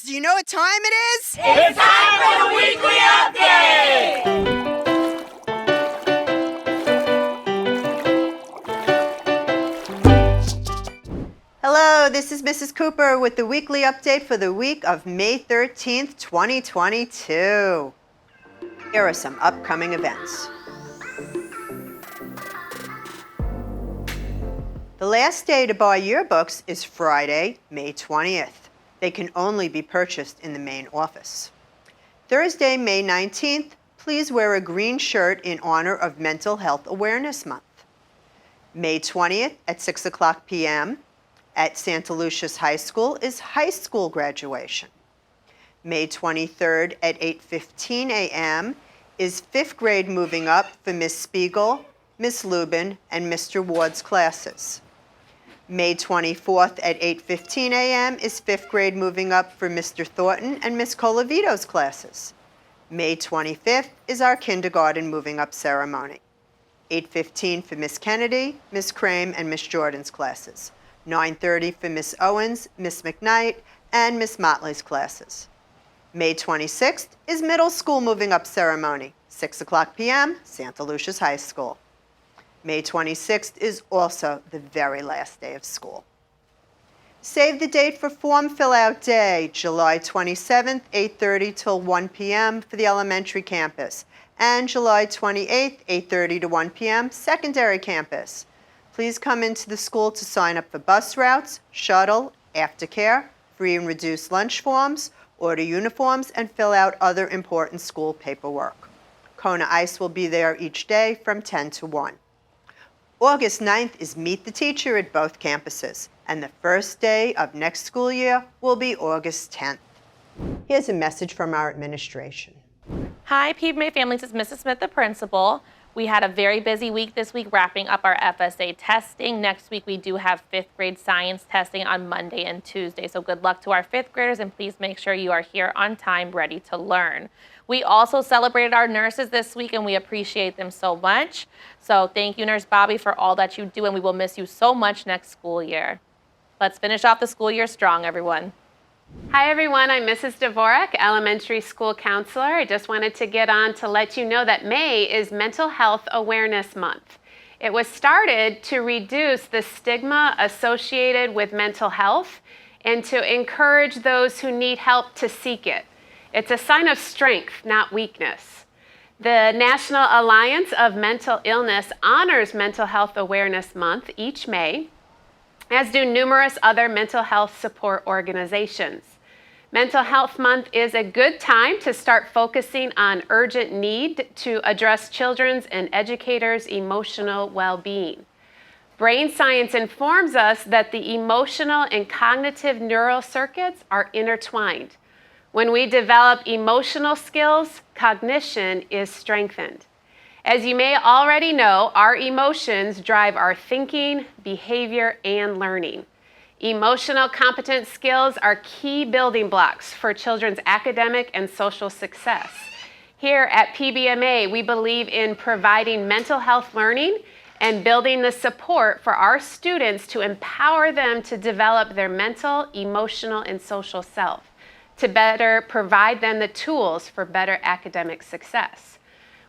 Do you know what time it is? It's time for the weekly update! Hello, this is Mrs. Cooper with the weekly update for the week of May 13th, 2022. Here are some upcoming events. The last day to buy yearbooks is Friday, May 20th. They can only be purchased in the main office. Thursday, May 19th, please wear a green shirt in honor of Mental Health Awareness Month. May 20th at 6 o'clock p.m. at Santa Lucia's High School is high school graduation. May 23rd at 8:15 a.m. is 5th grade moving up for Miss Spiegel, Miss Lubin, and Mr. Ward's classes. May 24th at 8:15 a.m. is 5th grade moving up for Mr. Thornton and Miss Colavito's classes. May 25th is our kindergarten moving up ceremony. 8:15 for Miss Kennedy, Miss Crane, and Miss Jordan's classes. 9:30 for Miss Owens, Miss McKnight, and Miss Motley's classes. May 26th is middle school moving up ceremony. 6 o'clock p.m., Santa Lucia's High School. May 26th is also the very last day of school. Save the date for Form Fill-Out Day, July 27th, 8:30 till 1 p.m. for the elementary campus, and July 28th, 8:30 to 1 p.m. secondary campus. Please come into the school to sign up for bus routes, shuttle, aftercare, free and reduced lunch forms, order uniforms, and fill out other important school paperwork. Kona Ice will be there each day from 10 to 1. August 9th is Meet the Teacher at both campuses, and the first day of next school year will be August 10th. Here's a message from our administration. Hi, PBMA families, it's Mrs. Smith, the principal. We had a very busy week this week wrapping up our FSA testing. Next week we do have 5th grade science testing on Monday and Tuesday. So good luck to our 5th graders, and please make sure you are here on time ready to learn. We also celebrated our nurses this week, and we appreciate them so much. So thank you, Nurse Bobby, for all that you do, and we will miss you so much next school year. Let's finish off the school year strong, everyone. Hi everyone, I'm Mrs. Dvorak, elementary school counselor. I just wanted to get on to let you know that May is Mental Health Awareness Month. It was started to reduce the stigma associated with mental health and to encourage those who need help to seek it. It's a sign of strength, not weakness. The National Alliance of Mental Illness honors Mental Health Awareness Month each May, as do numerous other mental health support organizations. Mental Health Month is a good time to start focusing on urgent need to address children's and educators' emotional well-being. Brain science informs us that the emotional and cognitive neural circuits are intertwined. When we develop emotional skills, cognition is strengthened. As you may already know, our emotions drive our thinking, behavior, and learning. Emotional competence skills are key building blocks for children's academic and social success. Here at PBMA, we believe in providing mental health learning and building the support for our students to empower them to develop their mental, emotional, and social self, to better provide them the tools for better academic success.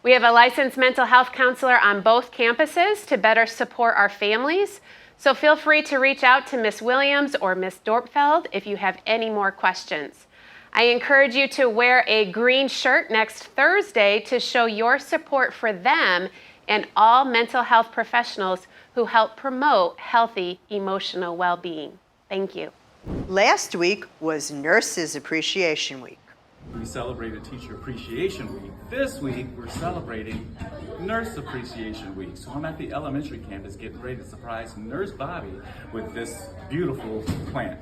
We have a licensed mental health counselor on both campuses to better support our families, so feel free to reach out to Ms. Williams or Ms. Dorpfeld if you have any more questions. I encourage you to wear a green shirt next Thursday to show your support for them and all mental health professionals who help promote healthy emotional well-being. Thank you. Last week was Nurses Appreciation Week. We celebrated Teacher Appreciation Week. This week, we're celebrating Nurse Appreciation Week. So I'm at the elementary campus getting ready to surprise Nurse Bobby with this beautiful plant.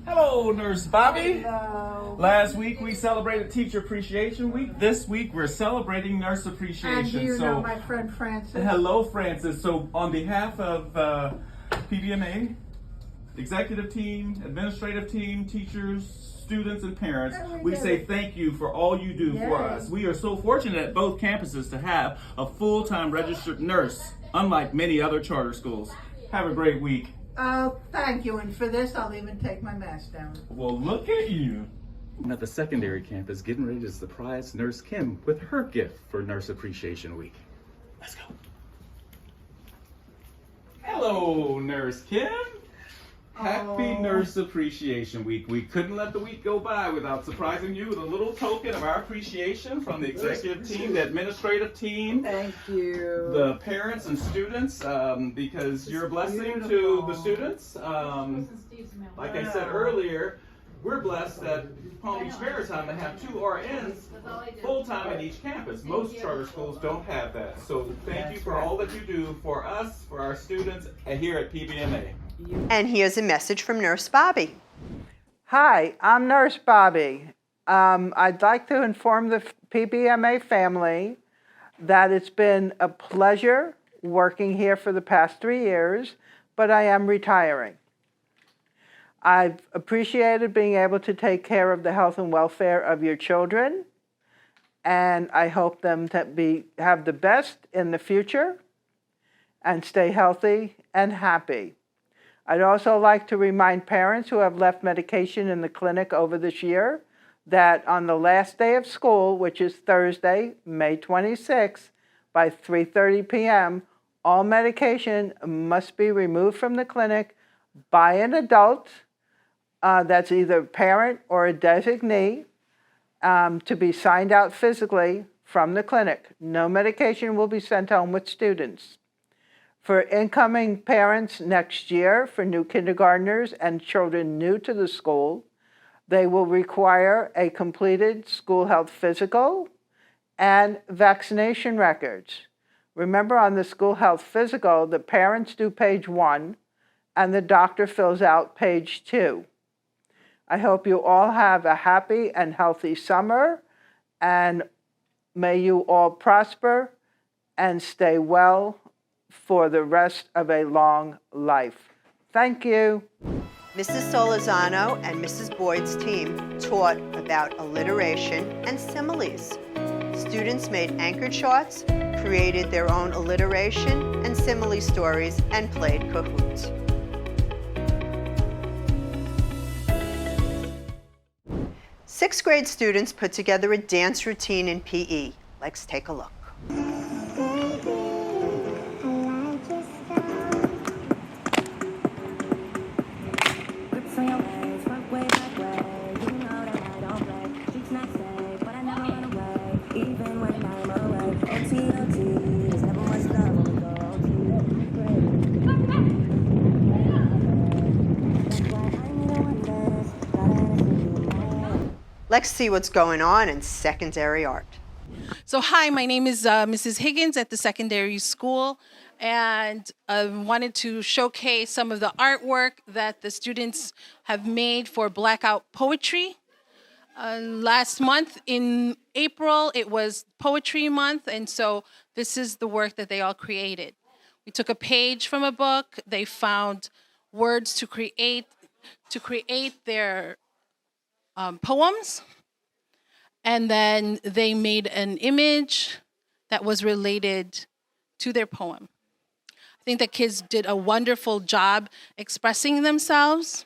Hello, Nurse Bobby. Hello. Last week, we celebrated Teacher Appreciation Week. This week, we're celebrating Nurse Appreciation. And do you know my friend Francis? Hello, Francis. So on behalf of PBMA, executive team, administrative team, teachers, students, and parents, we say thank you for all you do for us. We are so fortunate at both campuses to have a full-time registered nurse, unlike many other charter schools. Have a great week. Oh, thank you. And for this, I'll even take my mask down. Well, look at you. I'm at the secondary campus getting ready to surprise Nurse Kim with her gift for Nurse Appreciation Week. Let's go. Hello, Nurse Kim. Happy Nurse Appreciation Week. We couldn't let the week go by without surprising you with a little token of our appreciation from the executive team, the administrative team, Thank you. the parents and students, because you're a blessing to the students. Like I said earlier, we're blessed that Palm Beach Maritime to have 2 RNs full-time at each campus. Most charter schools don't have that. So thank you for all that you do for us, for our students, and here at PBMA. And here's a message from Nurse Bobby. Hi, I'm Nurse Bobby. I'd like to inform the PBMA family that it's been a pleasure working here for the past 3 years, but I am retiring. I've appreciated being able to take care of the health and welfare of your children, and I hope them to have the best in the future and stay healthy and happy. I'd also like to remind parents who have left medication in the clinic over this year that on the last day of school, which is Thursday, May 26th, by 3:30 p.m., all medication must be removed from the clinic by an adult that's either a parent or a designee to be signed out physically from the clinic. No medication will be sent home with students. For incoming parents next year, for new kindergartners and children new to the school, they will require a completed school health physical and vaccination records. Remember, on the school health physical, the parents do page 1 and the doctor fills out page 2. I hope you all have a happy and healthy summer, and may you all prosper and stay well for the rest of a long life. Thank you. Mrs. Solizano and Mrs. Boyd's team taught about alliteration and similes. Students made anchor charts, created their own alliteration and simile stories, and played Kahoot. Sixth grade students put together a dance routine in PE. Let's take a look. Let's see what's going on in secondary art. So hi, my name is Mrs. Higgins at the secondary school, and I wanted to showcase some of the artwork that the students have made for Blackout Poetry. Last month in April, it was Poetry Month, and so this is the work that they all created. We took a page from a book. They found words to create their poems, and then they made an image that was related to their poem. I think the kids did a wonderful job expressing themselves.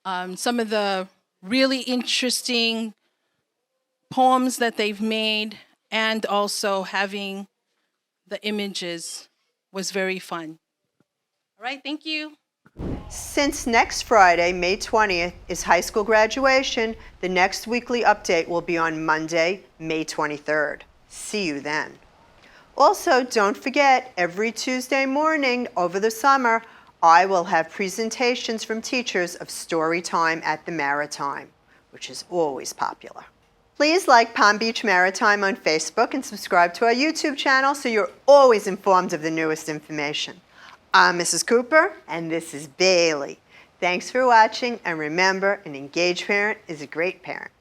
Some of the really interesting poems that they've made, and also having the images was very fun. All right, thank you. Since next Friday, May 20th, is high school graduation, the next weekly update will be on Monday, May 23rd. See you then. Also, don't forget, every Tuesday morning over the summer, I will have presentations from teachers of story time at the Maritime, which is always popular. Please like Palm Beach Maritime on Facebook and subscribe to our YouTube channel so you're always informed of the newest information. I'm Mrs. Cooper, and this is Bailey. Thanks for watching, and remember, an engaged parent is a great parent.